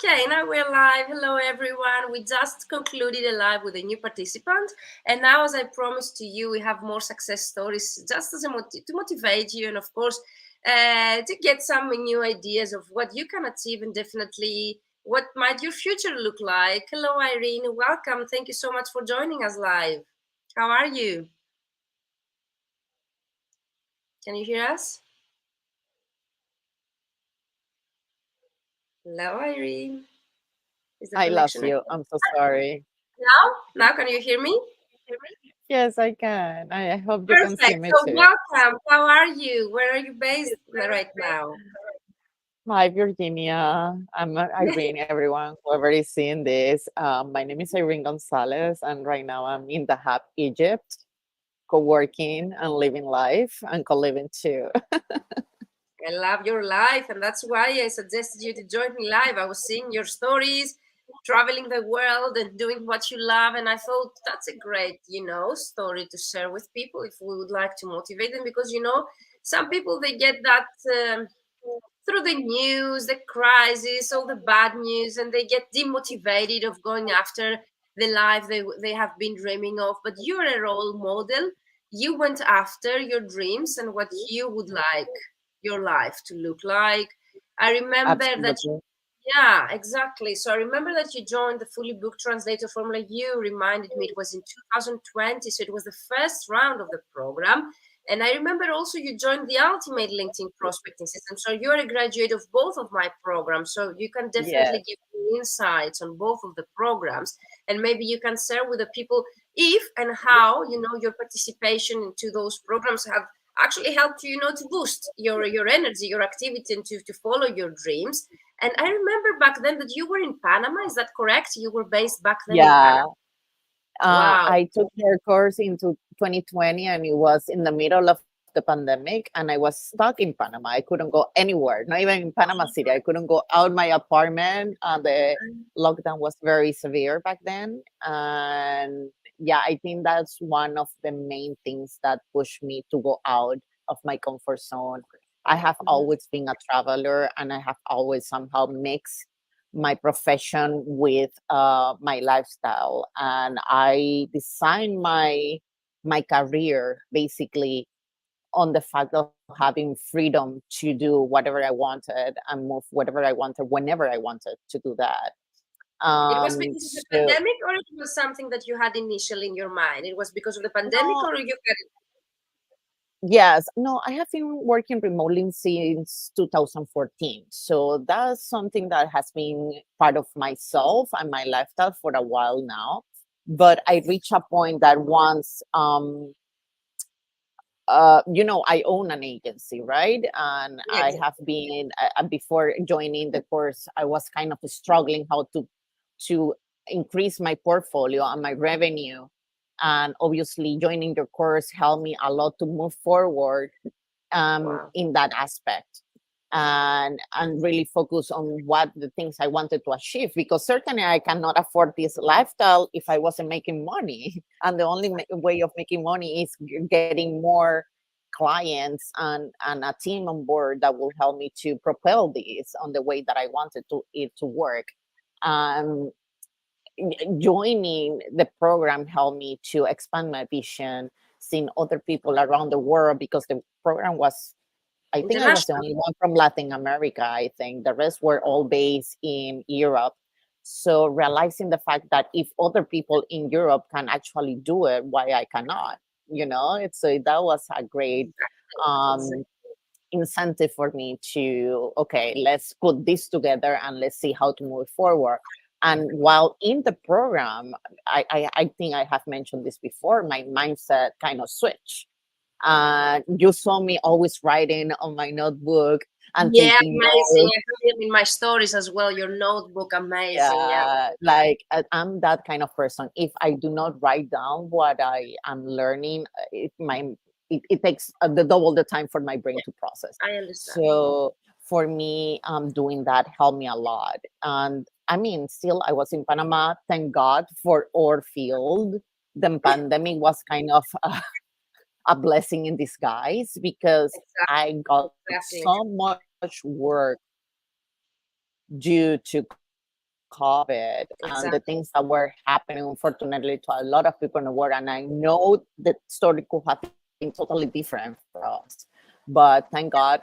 Okay, now we're live. Hello, everyone. We just concluded a live with a new participant. And now, as I promised to you, we have more success stories just as to motivate you and, of course, to get some new ideas of what you can achieve and definitely what might your future look like. Hello, Irene. Welcome. Thank you so much for joining us live. How are you? Can you hear us? Hello, Irene. Is the I lost connection you. okay? I'm so sorry. Now, can you hear me? Yes, I can. I hope you can see Perfect. me So too. welcome. How are you? Where are you based right now? Hi, Virginia. I'm Irene, everyone, whoever is seeing this. My name is Irene Gonzalez, and right now I'm in The Hub, Egypt, co-working and living life and co-living too. I love your life, and that's why I suggested you to join me live. I was seeing your stories, traveling the world and doing what you love, and I thought that's a great, story to share with people if we would like to motivate them. Because some people they get that through the news, the crisis, all the bad news, and they get demotivated of going after the life they have been dreaming of. But you're a role model. You went after your dreams and what you would like your life to look like. I remember that. Absolutely. Yeah, exactly. So I remember that you joined the Fully Booked Translator Formula. You reminded me it was in 2020, so it was the first round of the program. And I remember also you joined the Ultimate LinkedIn Prospecting System. So you're a graduate of both of my programs. So you can Yes. definitely give me insights on both of the programs. And maybe you can share with the people if and how, your participation into those programs have actually helped you, to boost your energy, your activity, and to follow your dreams. And I remember back then that you were in Panama. Is that correct? You were based back then in Panama. Yeah. Wow. I took your course into 2020, and it was in the middle of the pandemic, and I was stuck in Panama. I couldn't go anywhere, not even in Panama City. I couldn't go out my apartment. The lockdown was very severe back then. And yeah, I think that's one of the main things that pushed me to go out of my comfort zone. I have Mhm. always been a traveler, and I have always somehow mixed my profession with my lifestyle, and I designed my career basically on the fact of having freedom to do whatever I wanted and move whatever I wanted whenever I wanted to do that. It was because of the So pandemic, or it was something that you had initially in your mind? It was because of the pandemic, no, or you had it? yes, no, I have been working remotely since 2014. So that's something that has been part of myself and my lifestyle for a while now. But I reached a point that once, I own an agency, right? And Yeah, I exactly. have been, before joining the course, I was kind of struggling how to increase my portfolio and my revenue. And obviously, joining your course helped me a lot to move forward Wow. in that aspect, and really focus on what the things I wanted to achieve, because certainly I cannot afford this lifestyle if I wasn't making money. And the only way of making money is getting more clients and a team on board that will help me to propel this on the way that I wanted it to work. um, Joining the program helped me to expand my vision, seeing other people around the world, because the program was, I think I was the International. only one from Latin America. I think the rest were all based in Europe. So realizing the fact that if other people in Europe can actually do it, why I cannot? So that was a great um, Exactly. incentive for me to, okay, let's put this together and let's see how to move forward. And while in the program, I think I have mentioned this before, my mindset kind of switched. You saw me always writing on my notebook and Yeah, taking amazing. notes. I have them in my stories as well. Your notebook, amazing. Yeah. Yeah, like I'm that kind of person. If I do not write down what I am learning, it takes the double the time for my brain Yeah, to process. I understand. So for me, doing that helped me a lot. And I mean, still, I was in Panama. Thank God for our field. The pandemic was kind of a blessing in disguise, because I got Exactly. so much work due to COVID. COVID and the Exactly. things that were happening, unfortunately, to a lot of people in the world. And I know the story could have been totally different for us. But thank God,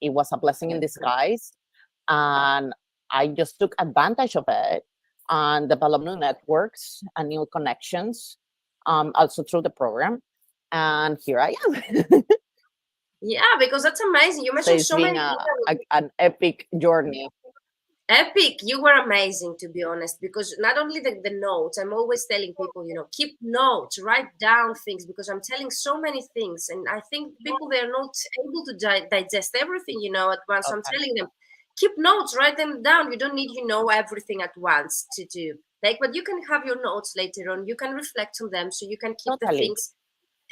it was a blessing in disguise. And I just took advantage of it and developed new networks and new connections, also through the program. And here I am. Yeah, because that's amazing. You So mentioned it's so been many things. an epic journey. Epic, you were amazing, to be honest, because not only the notes, I'm always telling people, keep notes, write down things, because I'm telling so many things, and I think people, they're not able to digest everything, at once. So I'm Totally. telling them, keep notes, write them down. You don't need, everything at once to take, but you can have your notes later on. You can reflect on them, so you can keep the Totally. things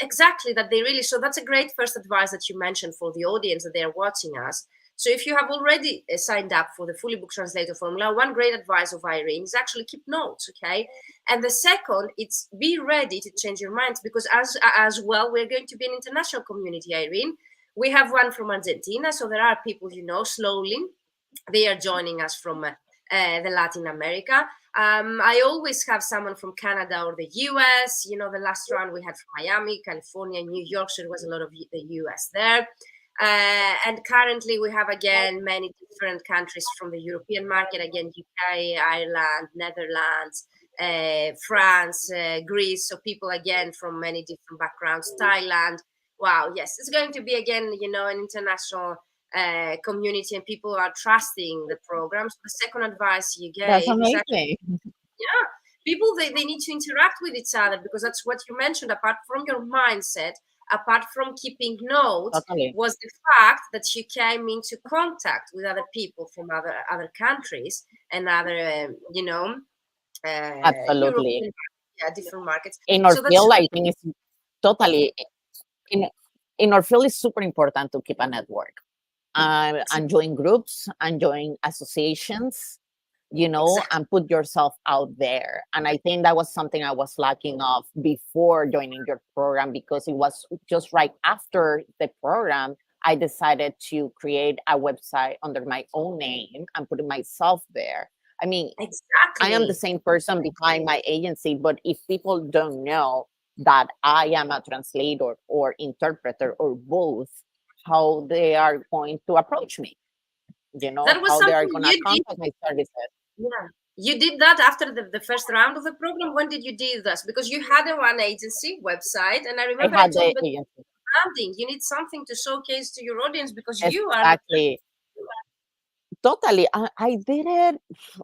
exactly that they really. So that's a great first advice that you mentioned for the audience that they are watching us. So if you have already signed up for the Fully Booked Translator Formula, one great advice of Irene is actually keep notes, okay? And the second, it's be ready to change your minds, because as well, we're going to be an international community, Irene. We have one from Argentina, so there are people, slowly they are joining us from the Latin America. I always have someone from Canada or the US. The last round we had from Miami, California, New York, so there was a lot of the US there. And currently we have again many different countries from the European market, again UK, Ireland, Netherlands, France, Greece. So people again from many different backgrounds, Thailand. Wow, yes, it's going to be again, an international community, and people are trusting the programs. The second advice you That's gave is actually, amazing. yeah, people, they need to interact with each other, because that's what you mentioned. Apart from your mindset, apart from keeping notes, Totally. was the fact that you came into contact with other people from other countries and other Absolutely. European, yeah, different markets. In our So that's field, I think it's totally in in our field is super important to keep a network. And join groups and join associations, exactly. and put yourself out there. And I think that was something I was lacking of before joining your program, because it was just right after the program, I decided to create a website under my own name and putting myself there. I mean, I am the Exactly. same person behind my agency, but if people don't know that I am a translator or interpreter or both, how they are going to approach me, That was how they are something going to you did. contact my services. Yeah. You did that after the first round of the program. When did you do this? Because you had a one agency website, and I I remember I had told you the about agency. branding. You need something to showcase to your audience, because you are the Exactly. Totally. I did it,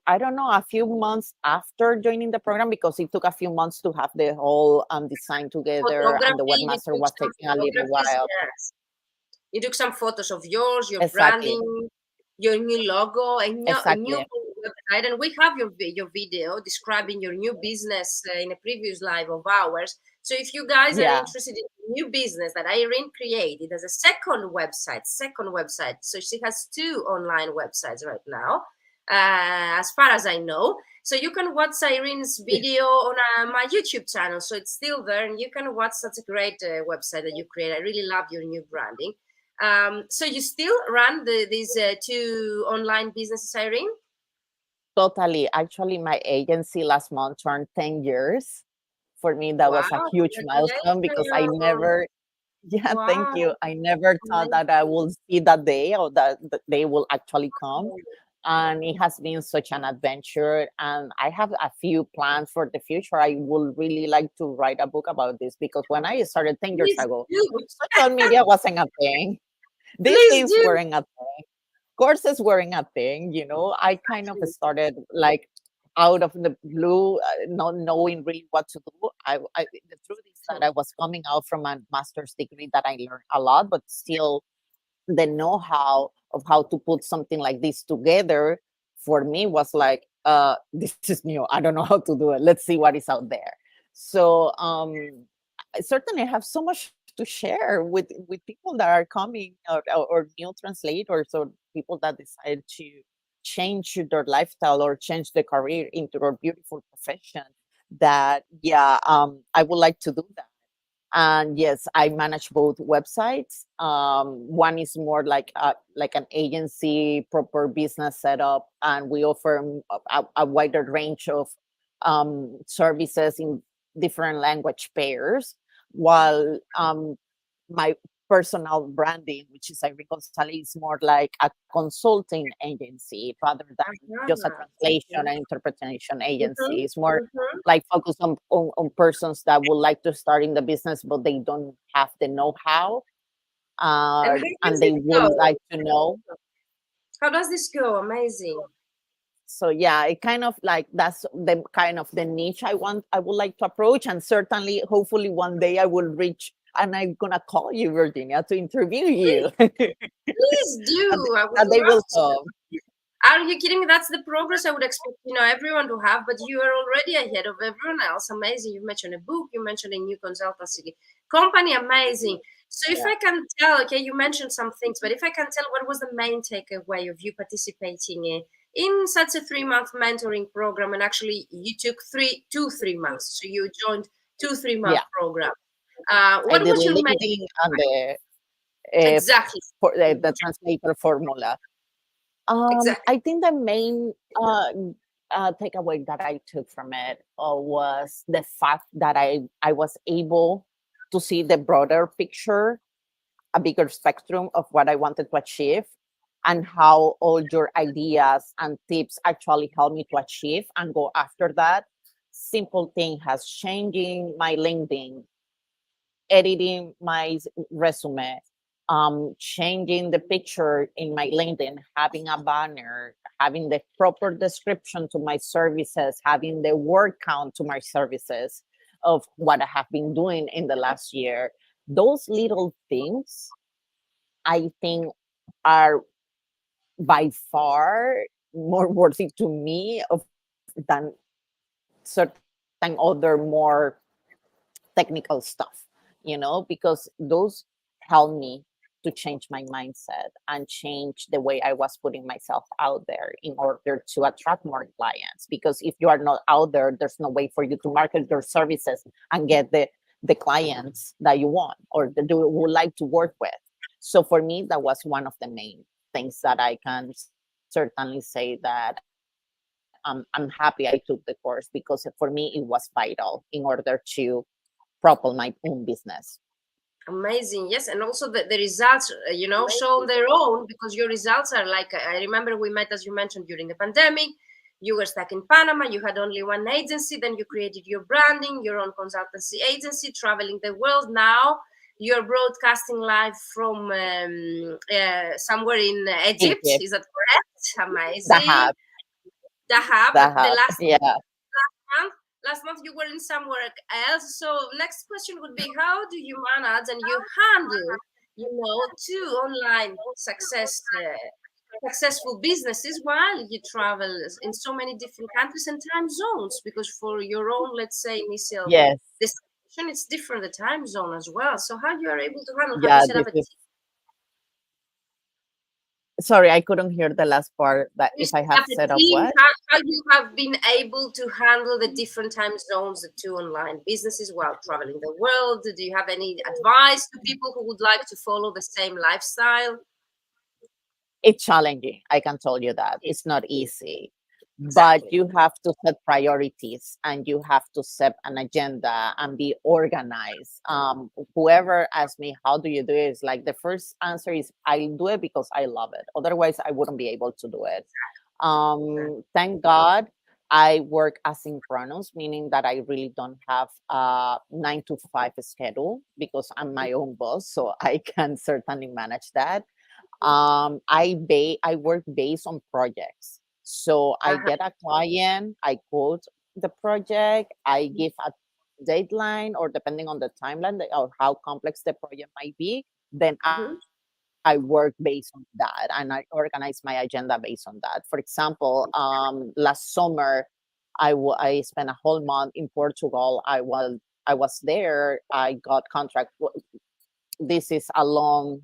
I don't know, a few months after joining the program, because it took a few months to have the whole design together, and the photography. You webmaster took was some taking a little photographies. while. Yes. You took some photos of yours, your Exactly. branding, your new logo, a new Exactly. website, and we have your video describing your new business in a previous live of ours. So if you guys are Yeah. interested in new business that Irene created as a second website. So she has two online websites right now, as far as I know. So you can watch Irene's video on my YouTube channel. So it's still there, and you can watch. That's a great website that you create. I really love your new branding. So you still run these two online businesses, Irene? Totally. Actually, my agency last month turned 10 years. For me, that Wow, was a huge milestone, because I congratulations. never, yeah, thank Wow. you. I never thought Amazing. that I will see that day, or that the day will actually come. And it has been such an adventure. And I have a few plans for the future. I would really like to write a book about this, because when I started 10 years Please ago, do. social media wasn't a thing. These Please things do. weren't a thing. Courses weren't a thing. I kind of Exactly. started like out of the blue, not knowing really what to do. The truth is that I was coming out from a master's degree that I learned a lot, but still the know-how of how to put something like this together for me was like, this is new. I don't know how to do it. Let's see what is out there. So I certainly have so much to share with people that are coming, or new translators, or people that decide to change their lifestyle or change their career into a beautiful profession. That, yeah, I would like to do that. And yes, I manage both websites. One is more like an agency, proper business setup, and we offer a wider range of services in different language pairs. While my personal branding, which is Irene Gonzalez, is more like a consulting agency rather than just a Uh-huh. translation and interpretation Mhm, agency. It's more mhm. like focus on persons that would like to start in the business, but they don't have the know-how, And how and does they it would go? like to know. How does this go? Amazing. So yeah, it kind of like that's the kind of the niche I would like to approach, and certainly, hopefully, one day I will reach. And I'm gonna call you, Virginia, to interview Please, you, please and do. I would they love will to. come. Are you kidding me? That's the progress I would expect, everyone to have, but you are already ahead of everyone else. Amazing. You mentioned a book, you mentioned a new consultancy company. Amazing. So if Yeah. I can tell, okay, you mentioned some things, but if I can tell what was the main takeaway of you participating in such a 3 month mentoring program, and actually you took 3 months. So you joined 3 month Yeah, program. I What did was your main LinkedIn and the uh, exactly for the translator formula. exactly. I think the main takeaway that I took from it was the fact that I was able to see the broader picture, a bigger spectrum of what I wanted to achieve, and how all your ideas and tips actually help me to achieve and go after that. Simple thing has changing my LinkedIn, editing my resume, changing the picture in my LinkedIn, having a banner, having the proper description to my services, having the word count to my services of what I have been doing in the last year. Those little things, I think, are by far more worthy to me of than certain other more technical stuff, because those help me to change my mindset and change the way I was putting myself out there in order to attract more clients. Because if you are not out there, there's no way for you to market your services and get the clients that you want or that you would like to work with. So for me, that was one of the main things that I can certainly say that I'm happy I took the course, because for me it was vital in order to propel my own business. Amazing, yes, and also the results, show on their own, because your results are like, I remember we met, as you mentioned, during the pandemic. You were stuck in Panama. You had only one agency. Then you created your branding, your own consultancy agency, traveling the world. Now you're broadcasting live from somewhere in Egypt. Egypt, Is that correct? Dahab, Amazing. Dahab. But the Dahab, yeah. month last month you were in somewhere else. So next question would be, how do you manage and you handle two online successful businesses while you travel in so many different countries and time zones? Because for your own, let's say, initial Yes, destination, it's different, the time zone as well. So how you are able to handle? Have you yeah, set up this a is, team? sorry, I couldn't hear the last part, that You if I set have up a set up team? what. How you have been able to handle the different time zones, the two online businesses while traveling the world? Do you have any advice to people who would like to follow the same lifestyle? It's challenging, I can tell you that. Yes, It's not easy. But exactly. you have to set priorities and you have to set an agenda and be organized. Whoever asks me, how do you do it? It's like the first answer is, I do it because I love it. Otherwise, I wouldn't be able to do it. Thank God I work asynchronous, meaning that I really don't have a 9 to 5 schedule because I'm my own boss. So I can certainly manage that. I work based on projects. So I Uh-huh. get a client, I quote the project, I give a deadline, or depending on the timeline or how complex the project might be, then I Mhm. work based on that and I organize my agenda based on that. For example, last summer I spent a whole month in Portugal. I was there. I got contract. This is a long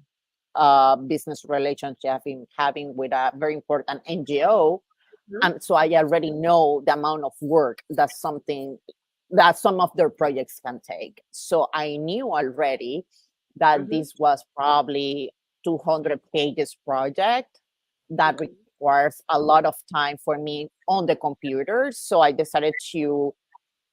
business relationship in having with a very important NGO. Mhm. And so I already know the amount of work that something that some of their projects can take. So I knew already that Mm-hmm. this was probably 200 pages project that Okay. requires a lot of time for me on the computer. So I decided to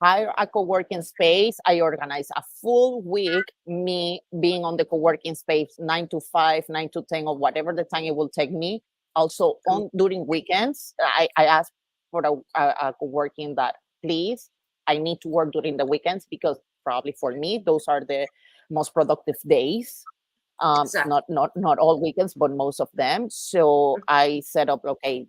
hire a co-working space. I organized a full week, me being on the co-working space 9 to 5, 9 to 10, or whatever the time it will take me. Also on during weekends, I asked for a co-working that please, I need to work during the weekends because probably for me those are the most productive days. Exactly. Not all weekends, but most of them. So I set up, okay,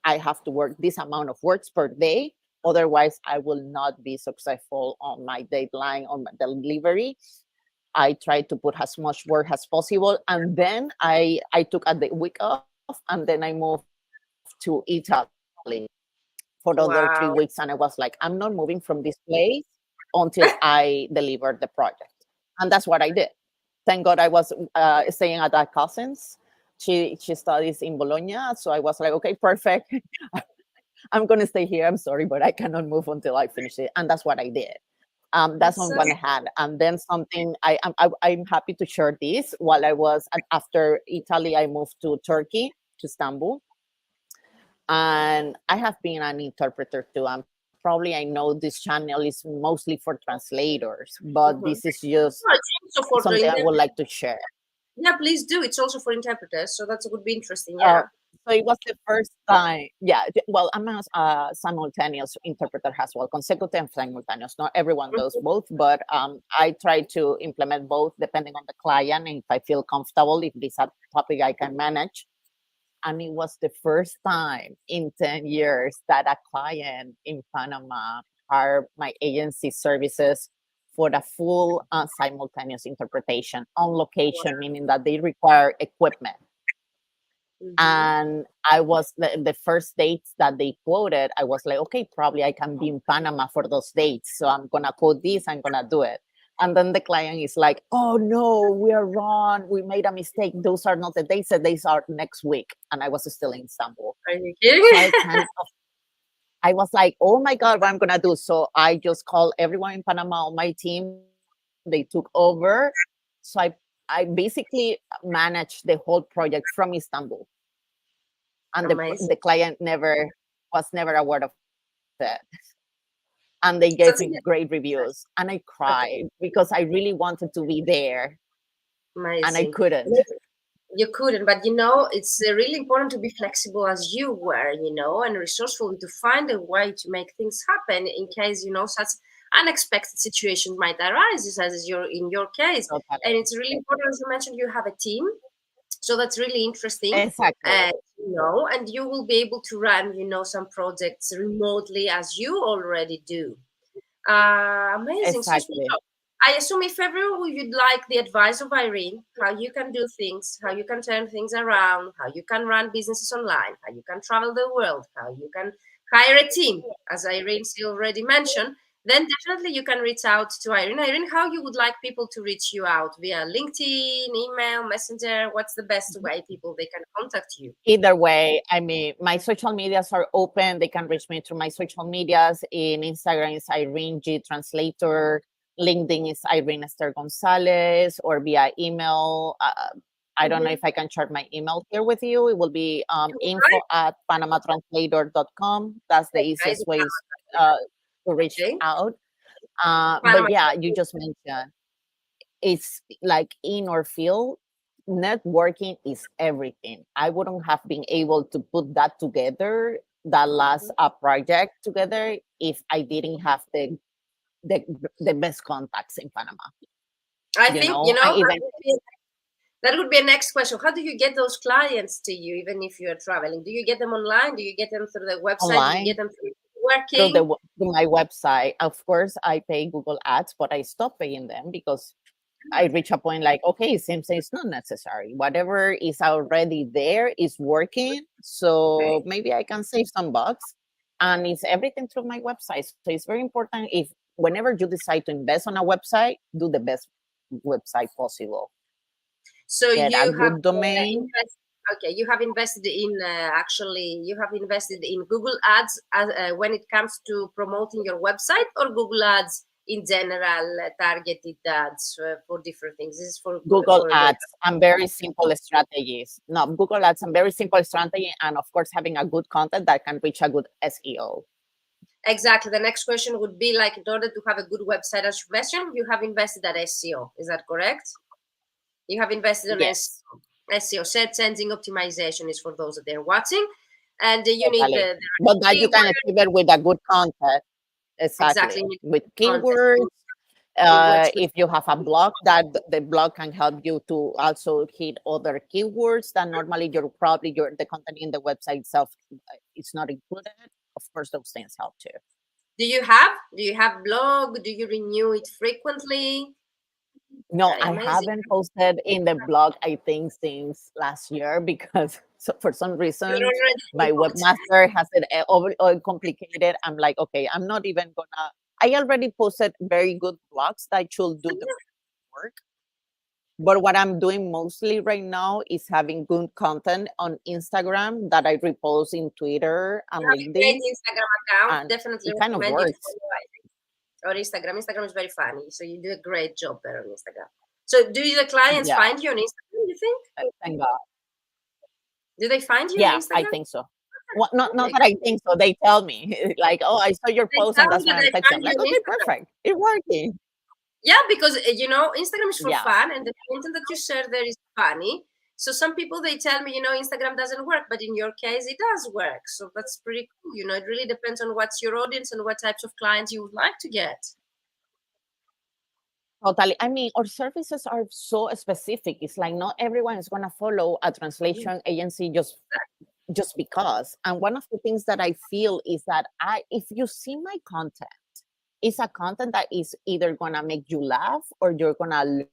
I have to work this amount of words per day. Otherwise, I will not be successful on my deadline, on my delivery. I tried to put as much work as possible. And then I took a week off and then I moved to Italy for the other 3 weeks. And I was like, Wow. I'm not moving from this place until I deliver the project. And that's what I did. Thank God I was staying at that cousin's. She studies in Bologna. So I was like, okay, perfect. I'm gonna stay here. I'm sorry, but I cannot move until I finish it. And that's what I did. That's That's on one hand. And then something I'm happy to share this. While I was after Italy, I moved to Turkey, to Istanbul, and I have been an interpreter too. And probably I know this channel is mostly for translators, but this is just No, it's also for the something I would interpreters. like to share. Yeah, please do. It's also for interpreters, so that would be interesting. Uh, Yeah. so it was the first time. Yeah, well, I'm a simultaneous interpreter as well, consecutive and simultaneous. Not everyone does Mhm. both, but I try to implement both depending on the client and if I feel comfortable, if this is a topic I can manage. And it was the first time in 10 years that a client in Panama hired my agency services for the full simultaneous interpretation on location, meaning that they require equipment. Mhm. And I was the first dates that they quoted, I was like, okay, probably I can be in Panama for those dates. So I'm going to quote this, I'm going to do it. And then the client is like, oh no, we are wrong. We made a mistake. Those are not the dates. The dates are next week. And I was still in Istanbul. Are you So kidding? I was like, oh my God, what I'm going to do? So I just called everyone in Panama on my team. They took over. So I basically managed the whole project from Istanbul, and the Amazing. client never aware of it, and they gave me So great that's reviews, and I cried okay. because I really wanted to be there and I Amazing. couldn't. You couldn't, but you know, it's really important to be flexible as you were, you know, and resourceful to find a way to make things happen in case, you know, such unexpected situations might arise, as your in your case. And Totally. it's really important, as you mentioned, you have a team, so that's really interesting. Exactly. You know, and you will be able to run, you know, some projects remotely as you already do. Amazing. So, Exactly. I assume if ever you'd like the advice of Irene, how you can do things, how you can turn things around, how you can run businesses online, how you can travel the world, how you can hire a team, as Irene already mentioned, then definitely you can reach out to Irene. Irene, how you would like people to reach you out via LinkedIn, email, Messenger? What's the best way people they can contact you? Either way, I mean, my social medias are open. They can reach me through my social medias. In Instagram is Irene G Translator. LinkedIn is Irene Esther Gonzalez, or via email. I don't know Mm-hmm. if I can share my email here with you. It will be Right? info@panamatranslator.com. That's the Okay. easiest ways uh, to reach Okay. out. Panama. But yeah, you just mentioned it's like in our field, networking is everything. I wouldn't have been able to put that together, that last project together, if I didn't have the the best contacts in Panama. I You think, you know, know, I even that would be a next question. How do you get those clients to you, even if you're traveling? Do you get them online? Do you get them through the website? Do you get online them through through working? through my website. Of course, I pay Google Ads, but I stopped paying them because I reach a point like, okay, it seems it's not necessary. Whatever is already there is working. Okay. So maybe I can save some bucks. And it's everything through my website. So it's very important, if whenever you decide to invest on a website, do the best website possible. So Get a you have good domain. invest. Okay, you have invested in actually, you have invested in Google Ads when it comes to promoting your website, or Google Ads in general, targeted ads for different things. This is Google for your. Ads and very simple strategies. No, Google Ads and very simple strategy, and of course having a good content that can reach a good SEO. Exactly. The next question would be like, in order to have a good website, as you mentioned, you have invested at SEO. Is that correct? You have invested on Yes, SEO, search engine optimization, is for those that they're watching, and you need totally. the But that you can keyword. achieve it with a good content. Exactly, Exactly. you need With content, keywords, keywords. if you have a blog, that the blog can help you to also hit other keywords that normally the content in the website itself is not included. Of course, those things help too. Do you have blog? Do you renew it frequently? No, I Amazing. haven't posted in the blog, I think, since last year because so for some You're reason already my booked. webmaster has it over complicated. I'm like, okay, I'm not even gonna. I already posted very good blogs that should do the work. But what I'm doing mostly right now is having good content on Instagram that I repost in Twitter You and have a great LinkedIn, Instagram account. and Definitely it kind of recommend you to works. follow or Instagram. Instagram is very funny, so you do a great job there on Instagram. So, do the clients Yeah, find you on Instagram? You think? thank God. Do they find you on Yeah, I Instagram? think so. Well, not Okay. that I think so. They tell me like, "Oh, I saw your They post," tell and me that's when that I they text them find you like, on "Okay, Instagram. perfect, it's working." Yeah, because Instagram is for Yeah, fun, and the content that you share there is funny. So some people they tell me, Instagram doesn't work, but in your case, it does work. So that's pretty cool. It really depends on what's your audience and what types of clients you would like to get. totally. I mean, our services are so specific. It's like not everyone is gonna follow a Mhm. translation agency just because. And one of the things that I feel is that if you see my content, it's a content that is either gonna make you laugh or you're gonna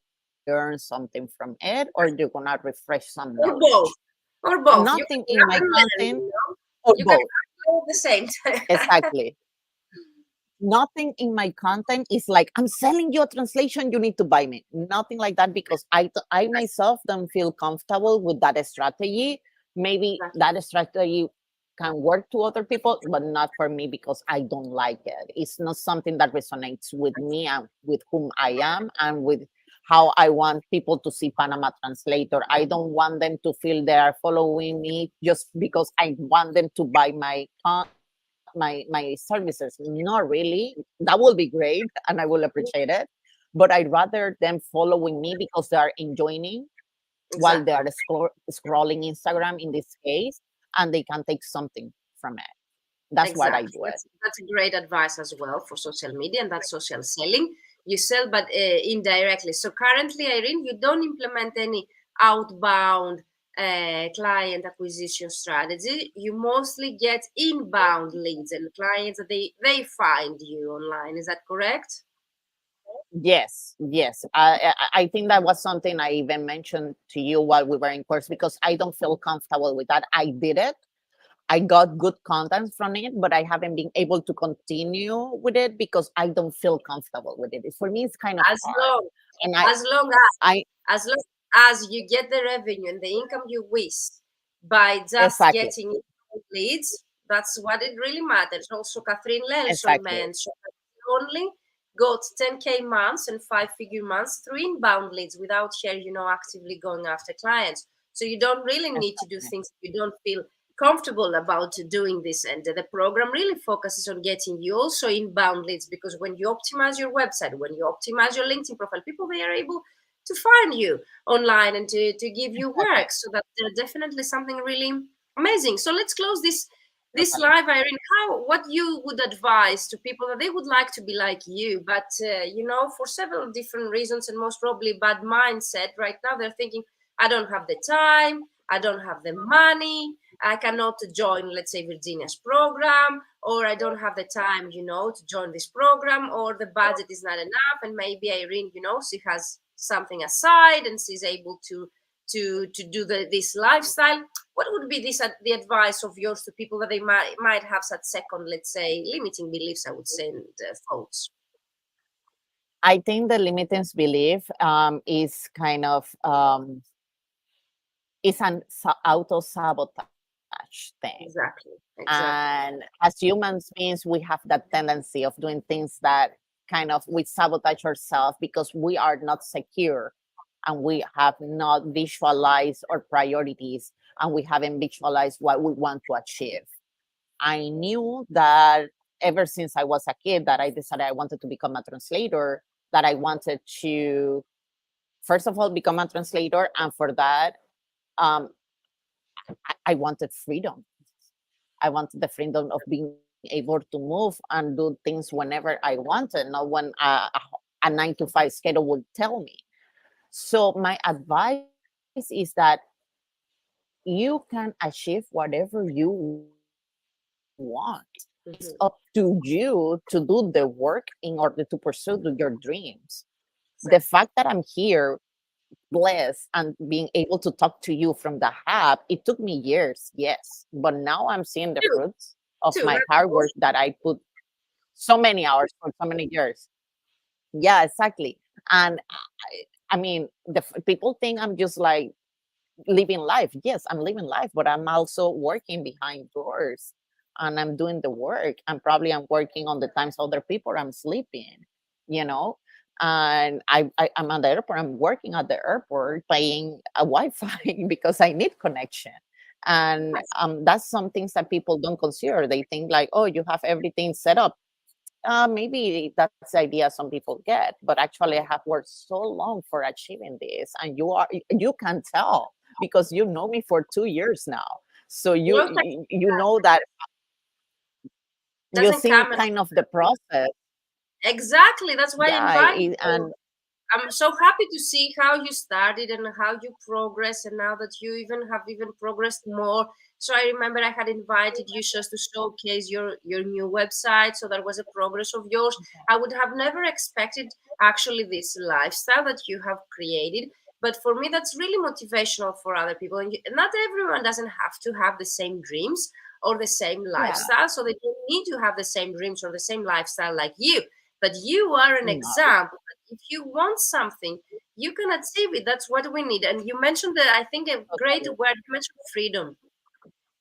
learn something from it or you're gonna refresh some Or both, knowledge. or both. You Nothing can in laugh my and learn. content or You can both. laugh at the same time. Exactly. Nothing in my content is like, I'm selling you a translation, you need to buy me. Nothing like that because I myself don't feel comfortable with that strategy. Maybe that strategy can work to other people, but not for me because I don't like it. It's not something that resonates with me and with whom I am and with how I want people to see Panama Translator. I don't want them to feel they are following me just because I want them to buy my services. Not really. That will be great and I will appreciate it. But I'd rather them following me because they are enjoying while they Exactly. are scrolling Instagram in this case, and they can take something from it. That's what I Exactly. do it. That's a great advice as well for social media, and that's social selling. You sell, but indirectly. So currently, Irene, you don't implement any outbound client acquisition strategy. You mostly get inbound leads and clients that they find you online. Is that correct? Yes, yes. I think that was something I even mentioned to you while we were in course because I don't feel comfortable with that. I did it. I got good content from it, but I haven't been able to continue with it because I don't feel comfortable with it. For me, it's kind of As hard. long And as long as I as long as you get the revenue and the income you wish by just exactly, getting leads, that's what it really matters. Also, Catherine Lenson exactly, mentioned that she only got 10K months and five-figure months through inbound leads without her, actively going after clients. So you don't really need to do exactly, things if you don't feel comfortable about doing this. And the program really focuses on getting you also inbound leads, because when you optimize your website, when you optimize your LinkedIn profile, people, they are able to find you online and to give you exactly, work. So that's definitely something really amazing. So let's close this totally. live, Irene. What you would advise to people that they would like to be like you, but for several different reasons and most probably bad mindset right now, they're thinking, I don't have the time, I don't have the money, I cannot join, let's say, Virginia's program, or I don't have the time, to join this program, or the budget is not enough, and maybe Irene, she has something aside and she's able to do this lifestyle. What would be the advice of yours to people that they might have such second, let's say, limiting beliefs, I would say, and thoughts? I think the limiting belief is kind of it's an auto-sabotage thing. Exactly. And as humans means we have that tendency of doing things that kind of we sabotage ourselves because we are not secure and we have not visualized our priorities and we haven't visualized what we want to achieve. I knew that ever since I was a kid that I decided I wanted to become a translator, that I wanted to first of all become a translator, and for that um, I wanted freedom. I wanted the freedom of being able to move and do things whenever I wanted, not when a 9 to 5 schedule would tell me. So my advice is that you can achieve whatever you want. It's up to you to do the work in order to pursue your dreams. The fact that I'm here blessed and being able to talk to you from the app, it took me years, yes, but now I'm seeing the Two, fruits of my that's hard work awesome. that I put so many hours for so many years. Yeah, exactly. And I mean, people think I'm just like living life. Yes, I'm living life, but I'm also working behind doors and I'm doing the work. And probably I'm working on the times other people I'm sleeping, you know. And I'm at the airport. I'm working at the airport, paying a Wi-Fi because I need connection. And Yes. that's some things that people don't consider. They think like, oh, you have everything set up. Maybe that's the idea some people get, but actually I have worked so long for achieving this, and you can tell because you know me for 2 years now. So Well, thank you know that you doesn't see come kind of the process. exactly. That's why I Yeah, invite you. and I'm so happy to see how you started and how you progress, and now that you even have even progressed more. So I remember I had invited you just to showcase your new website, so that was a progress of yours. I would have never expected actually this lifestyle that you have created, but for me that's really motivational for other people. And not everyone doesn't have to have the same dreams or the same yeah, lifestyle, so they don't need to have the same dreams or the same lifestyle like you. But you are an no, example. If you want something, you can achieve it. That's what we need. And you mentioned that, I think, a great totally. word. You mentioned freedom.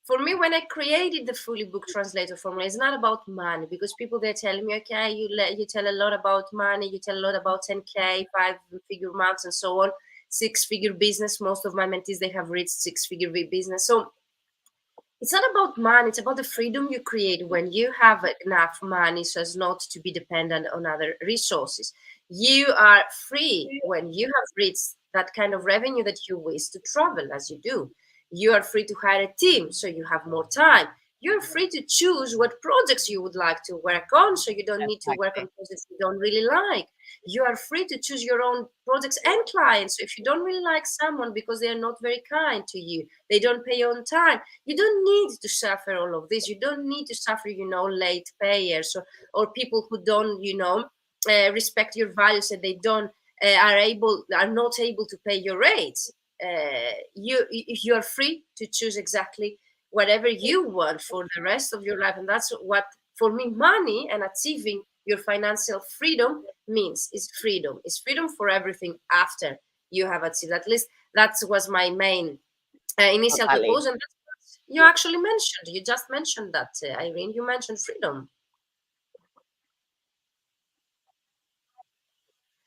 For me, when I created the Fully Booked Translator Formula, it's not about money, because people, they're telling me, okay, you tell a lot about money, you tell a lot about 10K, 5-figure months, and so on, 6-figure business. Most of my mentees, they have reached 6-figure business. So it's not about money, it's about the freedom you create when you have enough money so as not to be dependent on other resources. You are free when you have reached that kind of revenue that you wish to travel as you do. You are free to hire a team so you have more time. You're free to choose what projects you would like to work on, so you don't need to work on Exactly. projects you don't really like. You are free to choose your own projects and clients. So if you don't really like someone because they are not very kind to you, they don't pay on time, you don't need to suffer all of this. You don't need to suffer, late payers, or people who don't, respect your values, and they don't are not able to pay your rates. You are free to choose exactly whatever you want for the rest of your life, and that's what, for me, money and achieving your financial freedom means. Is freedom. Is freedom for everything after you have achieved. At least that was my main initial Totally. purpose, and that's what you actually mentioned. You just mentioned that, Irene. You mentioned freedom.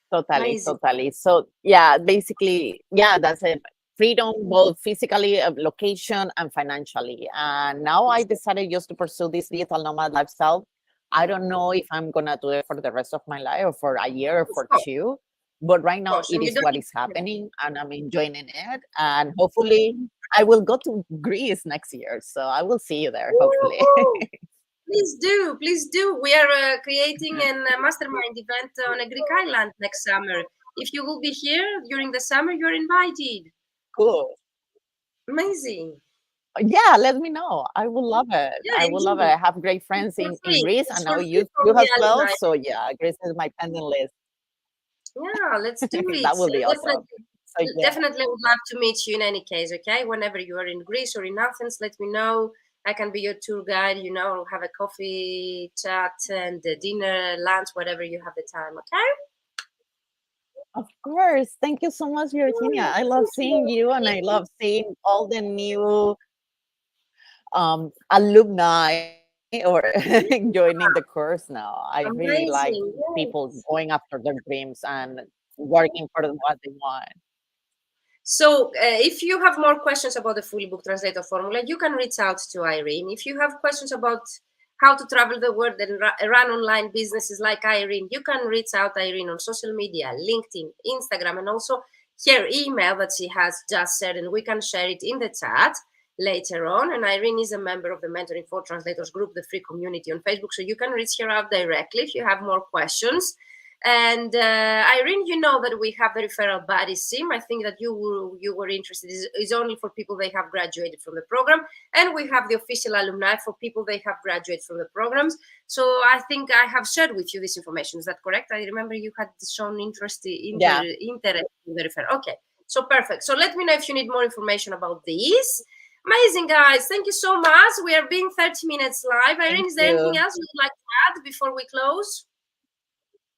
Totally, Amazing. totally. So yeah, basically, yeah, that's it. Freedom, both physically, location, and financially. And now I decided just to pursue this digital nomad lifestyle. I don't know if I'm gonna do it for the rest of my life or for a year or for two, but right Of now course, it and you is don't what need is to. happening, and I'm enjoying it. And hopefully, I will go to Greece next year. So I will see you there. Hopefully. Woohoo! Please do, please do. We are creating a mastermind event on a Greek island next summer. If you will be here during the summer, you're invited. Cool. Amazing. Yeah, let me know. I will love it. Yeah, I will love it. indeed. I have great friends For in free. Greece. I It's know for free you from the as well. alumni. So yeah, Greece is my pending list. Yeah, let's do it. That will be awesome. Definitely, So yeah, definitely would love to meet you in any case, okay? Whenever you are in Greece or in Athens, let me know. I can be your tour guide, have a coffee chat and dinner, lunch, whatever you have the time, okay? Of course. Thank you so much, Virginia. I love seeing you and I love seeing all the new alumni or joining the course now. I really like Amazing. people Yes. going after their dreams and working for what they want. So, if you have more questions about the Fully Booked Translator Formula, you can reach out to Irene. If you have questions about how to travel the world and run online businesses like Irene, you can reach out Irene on social media, LinkedIn, Instagram, and also her email that she has just shared, and we can share it in the chat later on. And Irene is a member of the Mentoring for Translators group, the free community on Facebook, so you can reach her out directly if you have more questions. And Irene, you know that we have the referral buddy sim. I think that you were interested. Is only for people they have graduated from the program, and we have the official alumni for people they have graduated from the programs. So I think I have shared with you this information. Is that correct? I remember you had shown interest in Yeah, the referral. Okay, so perfect. So let me know if you need more information about this. Amazing, guys. Thank you so much. We are being 30 minutes live. thank Irene, is there anything you. else you'd like to add before we close?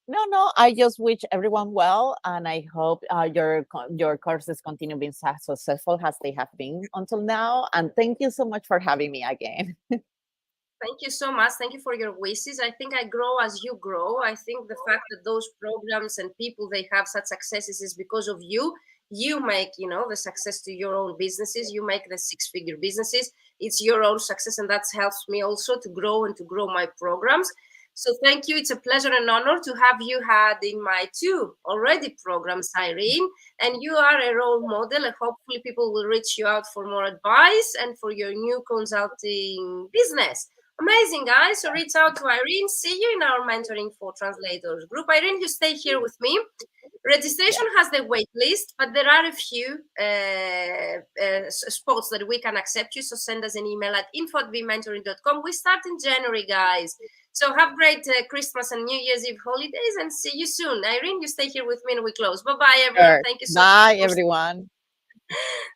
No, no, I just wish everyone well, and I hope your courses continue being as successful as they have been until now. And thank you so much for having me again. Thank you so much. Thank you for your wishes. I think I grow as you grow. I think the fact that those programs and people they have such successes is because of you. You make, the success to your own businesses. You make the six-figure businesses. It's your own success, and that helps me also to grow and to grow my programs. So thank you. It's a pleasure and honor to have you had in my two already programs, Irene. And you are a role model. And hopefully people will reach you out for more advice and for your new consulting business. Amazing, guys. So reach out to Irene. See you in our Mentoring for Translators group. Irene, you stay here with me. Registration Yeah, has the wait list, but there are a few spots that we can accept you. So send us an email at info@bmentoring.com. We start in January, guys. So have great Christmas and New Year's Eve holidays and see you soon. Irene, you stay here with me and we close. Bye-bye, everyone. sure. Thank you so Bye, much. everyone.